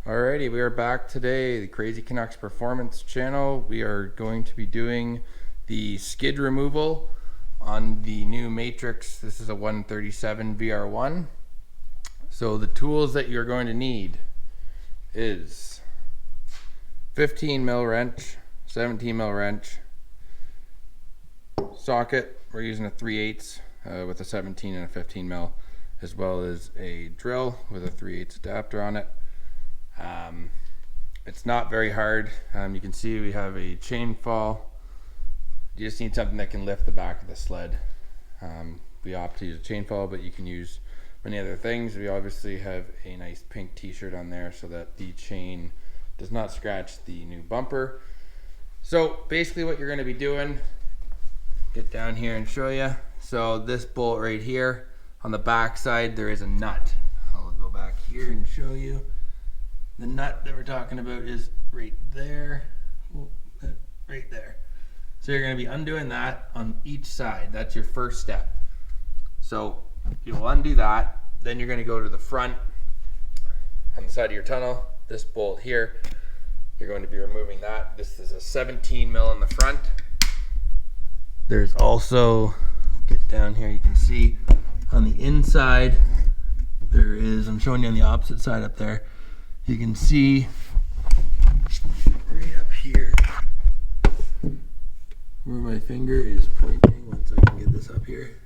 Alrighty, we are back today, the Krazy Canucks Performance channel. We are going to be doing the skid removal on the new Matrix. This is a 137 VR1. So the tools that you're going to need is 15 mil wrench, 17 mil wrench, socket. We're using a 3/8 with a 17 and a 15 mil, as well as a drill with a 3/8 adapter on it. It's not very hard. You can see we have a chain fall. You just need something that can lift the back of the sled. We opt to use a chain fall, but you can use many other things. We obviously have a nice pink t-shirt on there so that the chain does not scratch the new bumper. So basically what you're going to be doing, get down here and show you. So this bolt right here, on the back side there is a nut. I'll go back here and show you. The nut that we're talking about is right there, right there. So you're going to be undoing that on each side. That's your first step. So you'll undo that, then you're going to go to the front on the side of your tunnel. This bolt here, you're going to be removing that. This is a 17 mil in the front. There's also, get down here, you can see on the inside there is, I'm showing you on the opposite side up there, you can see right up here where my finger is pointing. Once I can get this up here,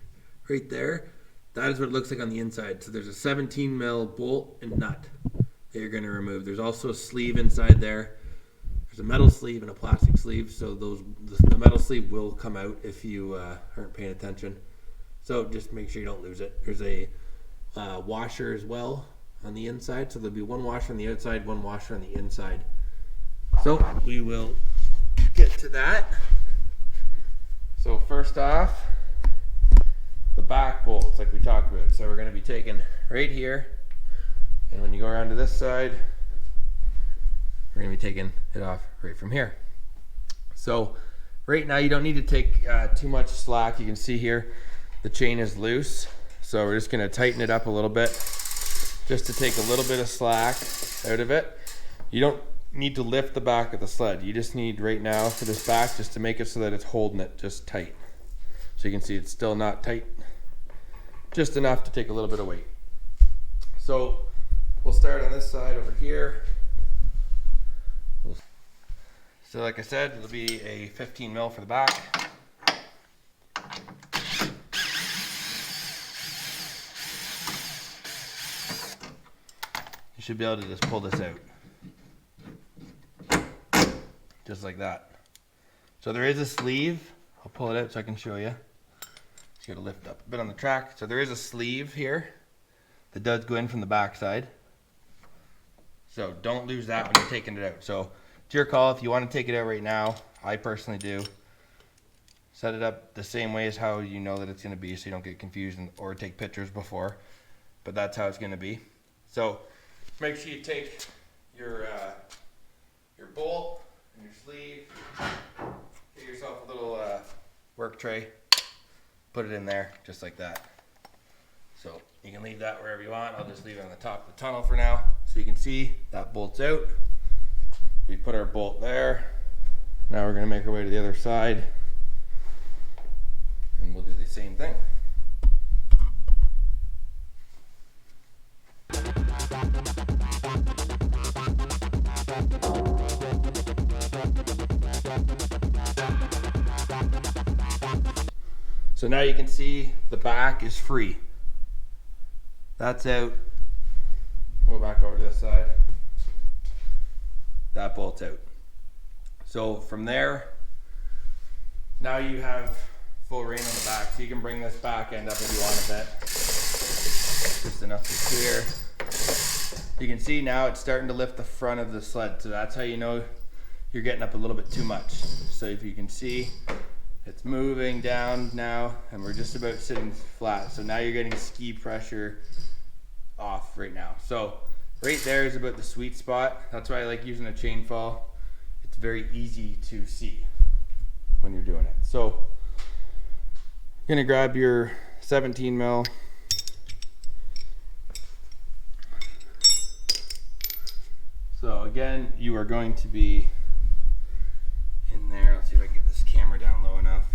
right there, that is what it looks like on the inside. So there's a 17 mil bolt and nut that you're going to remove. There's also a sleeve inside there. There's a metal sleeve and a plastic sleeve, so the metal sleeve will come out if you aren't paying attention. So just make sure you don't lose it. There's a washer as well on the inside, so there'll be one washer on the outside, one washer on the inside. So we will get to that. So first off, the back bolts like we talked about. So we're going to be taking right here, and when you go around to this side, we're going to be taking it off right from here. So right now you don't need to take too much slack. You can see here the chain is loose, so we're just going to tighten it up a little bit just to take a little bit of slack out of it. You don't need to lift the back of the sled. You just need right now for this back just to make it so that it's holding it just tight. So you can see it's still not tight, just enough to take a little bit of weight. So we'll start on this side over here. So like I said, it'll be a 15 mil for the back. You should be able to just pull this out. Just like that. So there is a sleeve. I'll pull it out so I can show you. Just gotta lift up a bit on the track. So there is a sleeve here that does go in from the back side. So don't lose that when you're taking it out. So it's your call if you want to take it out right now. I personally do. Set it up the same way as how you know that it's gonna be so you don't get confused or take pictures before. But that's how it's gonna be. So make sure you take your bolt and your sleeve, get yourself a little work tray, put it in there just like that. So you can leave that wherever you want. I'll just leave it on the top of the tunnel for now. So you can see that bolt's out. We put our bolt there. Now we're going to make our way to the other side and we'll do the same thing. So now you can see the back is free. That's out. We'll go back over to this side. That bolt's out. So from there, now you have full rein on the back. So you can bring this back end up if you want a bit. Just enough to clear. You can see now it's starting to lift the front of the sled. So that's how you know you're getting up a little bit too much. So if you can see, it's moving down now and we're just about sitting flat. So now you're getting ski pressure off right now. So right there is about the sweet spot. That's why I like using a chain fall. It's very easy to see when you're doing it. So you're gonna grab your 17 mil again, you are going to be in there. Let's see if I can get this camera down low enough.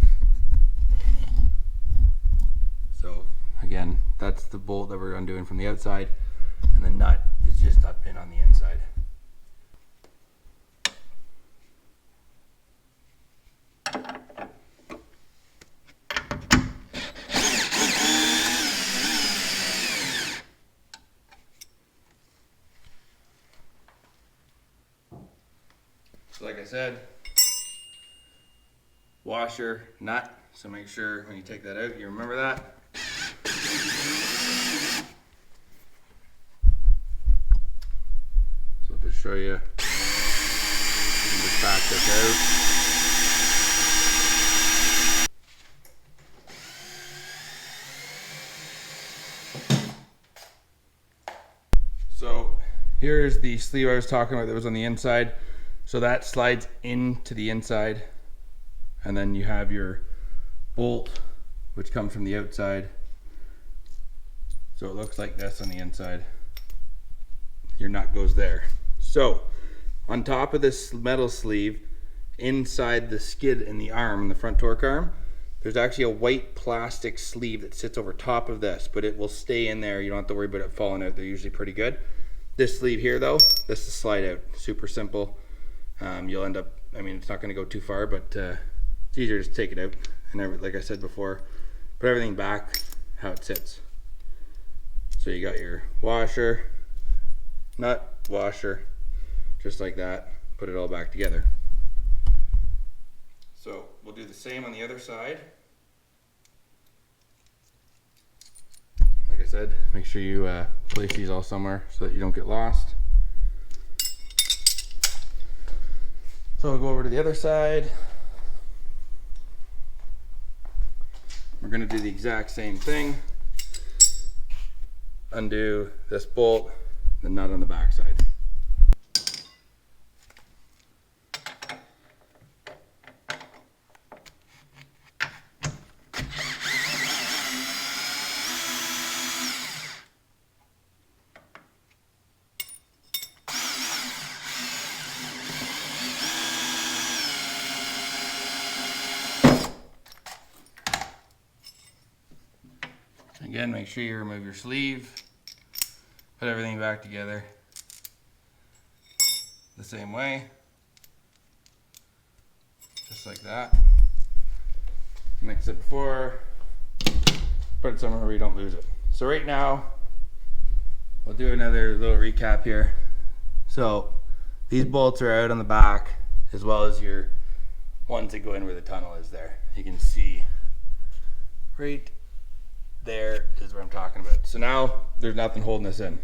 So again, that's the bolt that we're undoing from the outside, and the nut is just up in on the inside. So like I said, washer, nut, so make sure when you take that out, you remember that. So I'll just show you, you can just back this out. So here's the sleeve I was talking about that was on the inside. So that slides into the inside, and then you have your bolt, which comes from the outside. So it looks like this on the inside. Your nut goes there. So on top of this metal sleeve, inside the skid in the arm, the front torque arm, there's actually a white plastic sleeve that sits over top of this, but it will stay in there. You don't have to worry about it falling out. They're usually pretty good. This sleeve here though, this is slide out, super simple. You'll end up, I mean, it's not going to go too far, but it's easier to just take it out. And like I said before, put everything back how it sits. So you got your washer, nut, washer, just like that. Put it all back together. So we'll do the same on the other side. Like I said, make sure you place these all somewhere so that you don't get lost. So we'll go over to the other side. We're going to do the exact same thing. Undo this bolt, the nut on the back side. Again, make sure you remove your sleeve, put everything back together the same way, just like that. Mix it before, put it somewhere where you don't lose it. So right now, we'll do another little recap here. So these bolts are out on the back, as well as your ones that go in where the tunnel is there. You can see right there is what I'm talking about. So now there's nothing holding this in.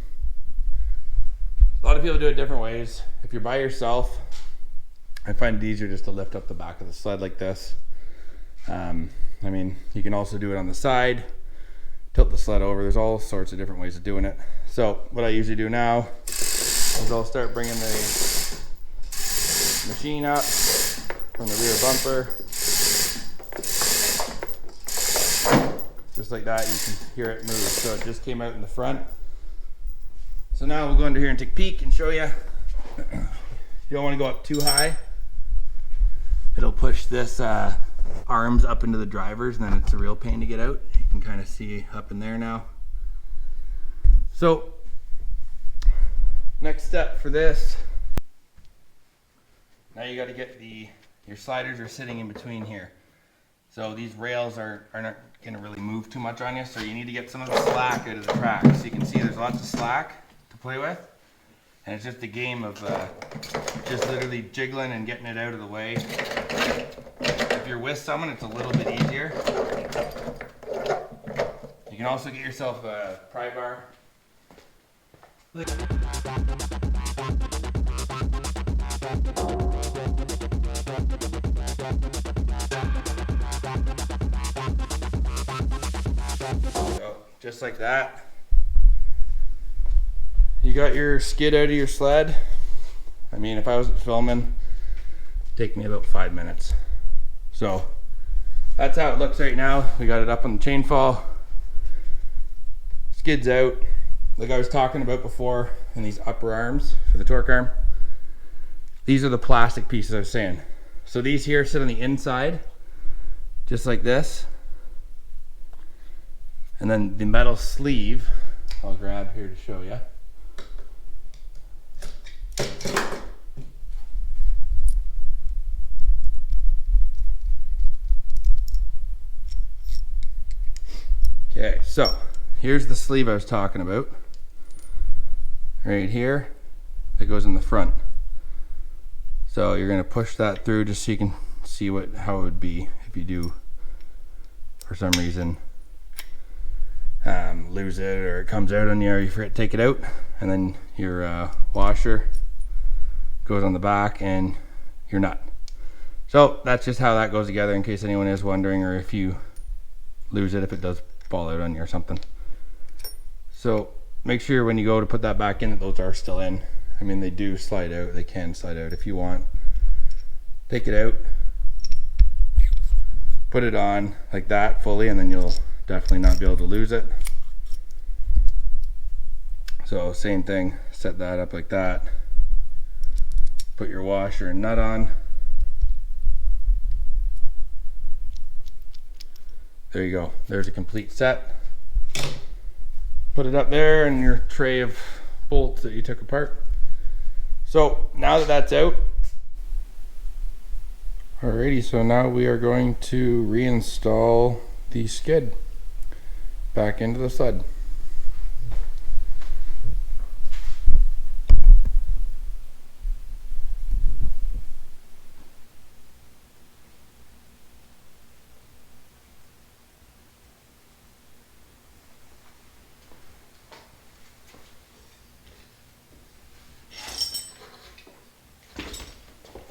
A lot of people do it different ways. If you're by yourself, I find it easier just to lift up the back of the sled like this. I mean, you can also do it on the side, tilt the sled over. There's all sorts of different ways of doing it. So what I usually do now is I'll start bringing the machine up from the rear bumper. Just like that, you can hear it move. So it just came out in the front. So now we'll go into here and take a peek and show you. You don't want to go up too high. It'll push this arms up into the drivers, and then it's a real pain to get out. You can kind of see up in there now. So next step for this, now you got to get your sliders are sitting in between here. So these rails are not going to really move too much on you, so you need to get some of the slack out of the track. So you can see there's lots of slack to play with, and it's just a game of just literally jiggling and getting it out of the way. If you're with someone, it's a little bit easier. You can also get yourself a pry bar. So, just like that. You got your skid out of your sled. I mean, if I was filming, it'd take me about 5 minutes. So that's how it looks right now. We got it up on the chain fall. Skid's out. Like I was talking about before, in these upper arms for the torque arm. These are the plastic pieces I was saying. So these here sit on the inside, just like this. And then the metal sleeve, I'll grab here to show you. Okay, so here's the sleeve I was talking about. Right here, that goes in the front. So you're gonna push that through just so you can see how it would be if you do, for some reason, lose it or it comes out on you or you forget to take it out. And then your washer goes on the back and your nut. So that's just how that goes together in case anyone is wondering, or if you lose it, if it does fall out on you or something. So make sure when you go to put that back in that those are still in. I mean, they do slide out, they can slide out if you want. Take it out, put it on like that fully, and then you'll definitely not be able to lose it. So same thing, set that up like that. Put your washer and nut on. There you go, there's a complete set. Put it up there in your tray of bolts that you took apart. So now that that's out, alrighty, so now we are going to reinstall the skid back into the sled.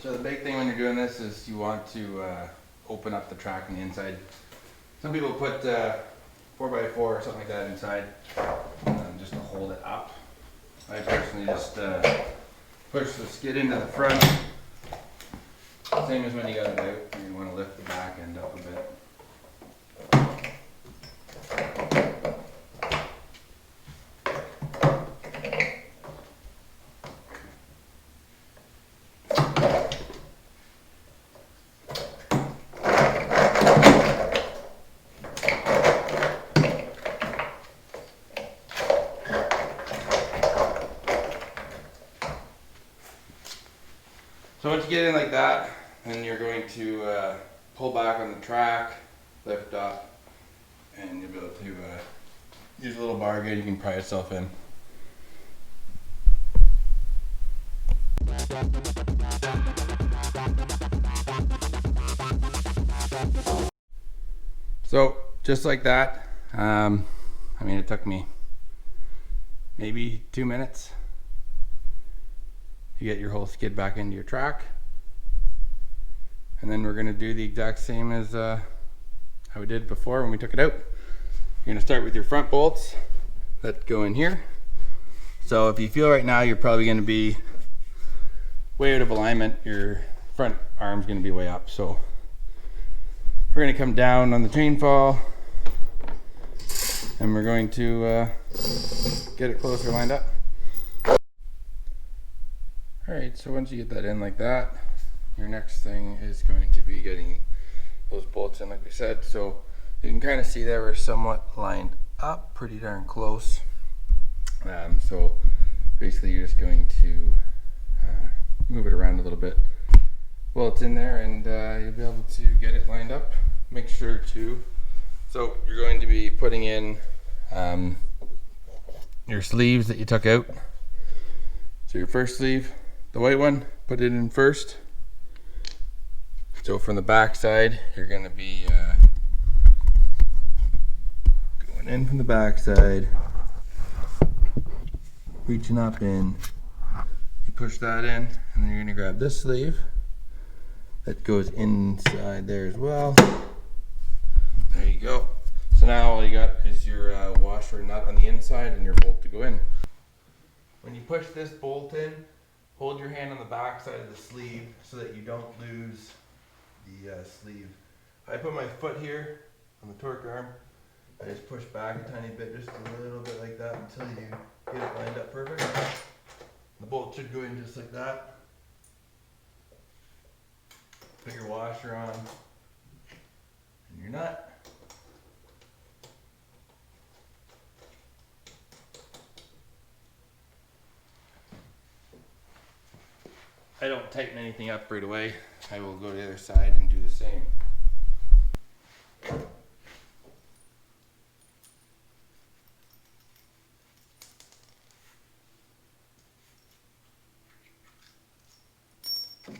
So the big thing when you're doing this is you want to open up the track on the inside. Some people put 4x4 or something like that inside just to hold it up. I personally just push the skid into the front. Same as when you got it out, you want to lift the back end up a bit. So once you get in like that, then you're going to pull back on the track, lift up, and you'll be able to use a little bar gauge you can pry yourself in. So just like that, I mean, it took me maybe 2 minutes. You get your whole skid back into your track, and then we're going to do the exact same as how we did before when we took it out. You're going to start with your front bolts that go in here. So if you feel right now you're probably going to be way out of alignment, your front arm's going to be way up. So we're going to come down on the chain fall, and we're going to get it closer lined up. Alright, so once you get that in like that, your next thing is going to be getting those bolts in like we said. So you can kind of see that we're somewhat lined up, pretty darn close. So basically you're just going to move it around a little bit while it's in there, and you'll be able to get it lined up. Make sure to, so you're going to be putting in your sleeves that you took out. So your first sleeve, the white one, put it in first. So from the back side, you're going to be going in from the back side, reaching up in. You push that in, and then you're going to grab this sleeve that goes inside there as well. There you go. So now all you got is your washer nut on the inside and your bolt to go in. When you push this bolt in, hold your hand on the back side of the sleeve so that you don't lose the sleeve. I put my foot here on the torque arm. I just push back a tiny bit, just a little bit like that, until you get it lined up perfect. The bolt should go in just like that. Put your washer on and your nut. I don't tighten anything up right away. I will go to the other side and do the same.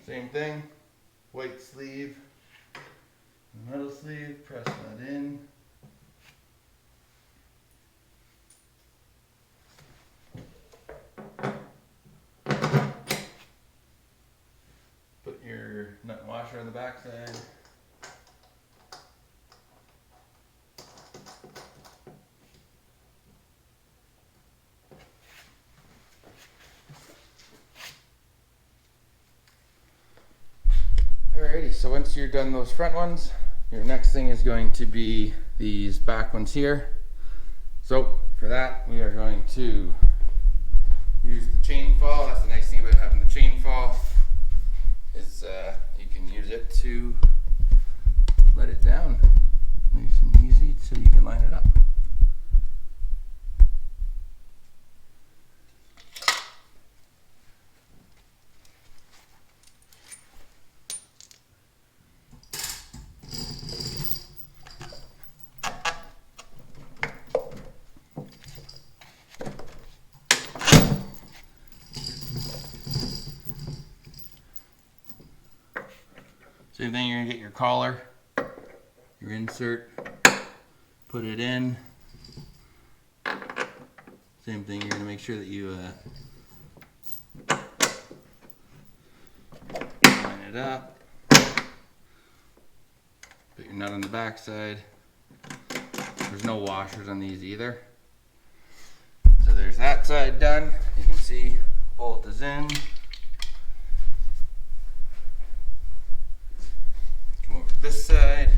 Same thing, white sleeve, metal sleeve, press that in. Put your nut and washer on the back side. Alrighty, so once you're done those front ones, your next thing is going to be these back ones here. So for that, we are going to use the chain fall. That's the nice thing about having the chain fall, is you can use it to let it down nice and easy so you can line it up. Same thing, you're gonna get your collar, your insert, put it in. Same thing, you're gonna make sure that you line it up. Put your nut on the back side. There's no washers on these either. So there's that side done. You can see bolt is in. Over this side,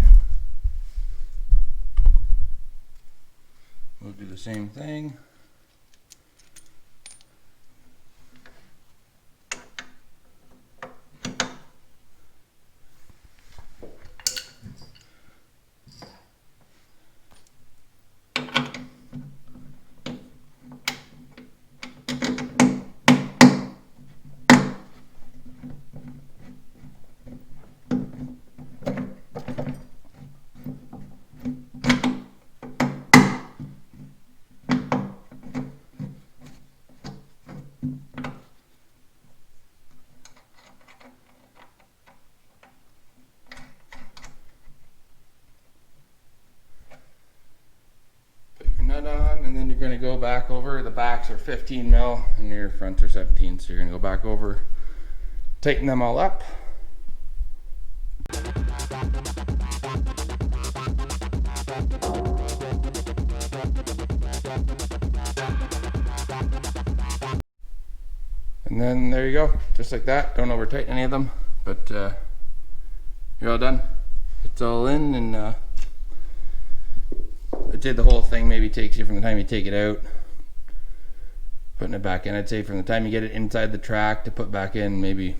we'll do the same thing. Nut on, and then you're going to go back over. The backs are 15 mil and your fronts are 17, so you're going to go back over, tighten them all up. And then there you go, just like that. Don't over tighten any of them, but you're all done. It's all in, and I'd say the whole thing maybe takes you, from the time you take it out, putting it back in, I'd say from the time you get it inside the track to put back in, maybe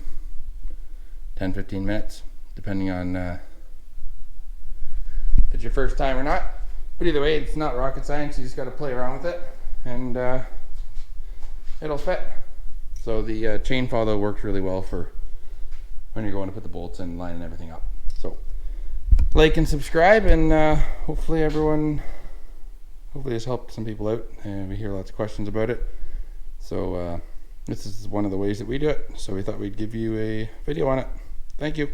10-15 minutes, depending on if it's your first time or not. But either way, it's not rocket science. You just got to play around with it, and it'll fit. So the chain fall though works really well for when you're going to put the bolts in and lining everything up. So like and subscribe, and hopefully this helped some people out, and we hear lots of questions about it. So this is one of the ways that we do it, so we thought we'd give you a video on it. Thank you.